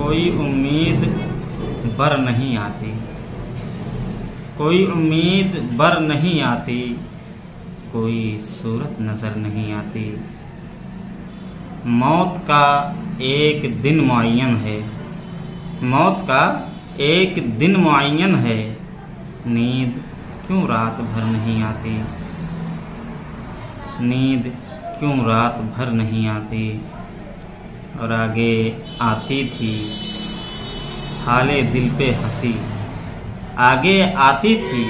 कोई उम्मीद बर नहीं आती, कोई उम्मीद बर नहीं आती, कोई सूरत नजर नहीं आती। मौत का एक दिन मुअय्यन है, मौत का एक दिन मुअय्यन है, नींद क्यों रात भर नहीं आती, नींद क्यों रात भर नहीं आती। और आगे आती थी हाले दिल पे हंसी, आगे आती थी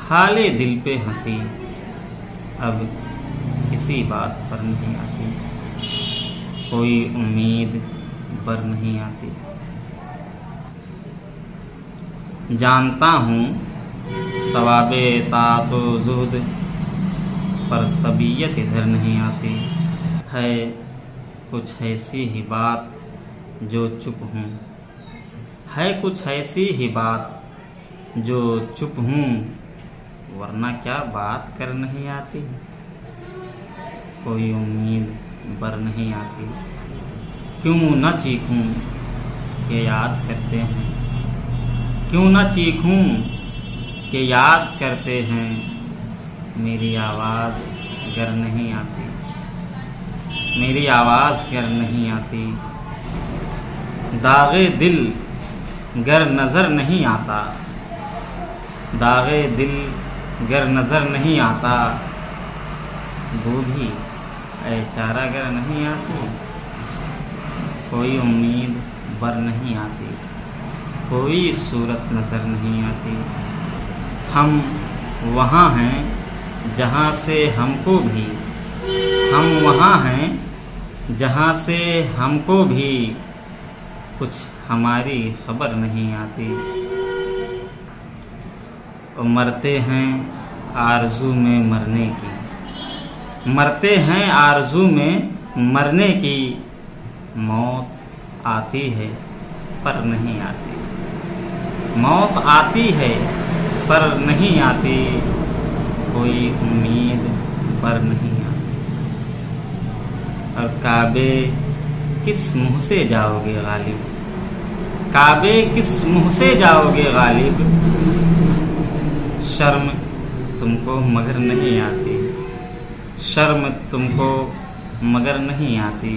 हाले दिल पे हंसी, अब किसी बात पर नहीं आती, कोई उम्मीद बर नहीं आती। जानता हूँ सवाबे तातो जुहद, पर तबीयत इधर नहीं आती। है कुछ ऐसी ही बात जो चुप हूँ, है कुछ ऐसी ही बात जो चुप हूँ, वरना क्या बात कर नहीं आती। कोई उम्मीद बर नहीं आती। क्यों न चीखूं कि याद करते हैं, क्यों न चीखूं कि याद करते हैं, मेरी आवाज़ गर नहीं आती, मेरी आवाज़ गर नहीं आती। दागे दिल गर नज़र नहीं आता, दागे दिल गर नज़र नहीं आता, बूढ़ी ऐ चारा गर नहीं आती। कोई उम्मीद बर नहीं आती, कोई सूरत नज़र नहीं आती। हम वहाँ हैं जहाँ से हमको भी, हम वहाँ हैं जहाँ से हमको भी कुछ हमारी खबर नहीं आती। और मरते हैं आरज़ू में मरने की, मरते हैं आरज़ू में मरने की, मौत आती है पर नहीं आती, मौत आती है पर नहीं आती, कोई उम्मीद पर नहीं आती। और काबे किस मुँह से जाओगे गालिब, काबे किस मुँह से जाओगे गालिब, शर्म तुमको मगर नहीं आती, शर्म तुमको मगर नहीं आती।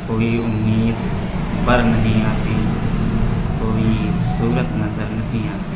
कोई उम्मीद बर नहीं आती, कोई सूरत नज़र नहीं आती।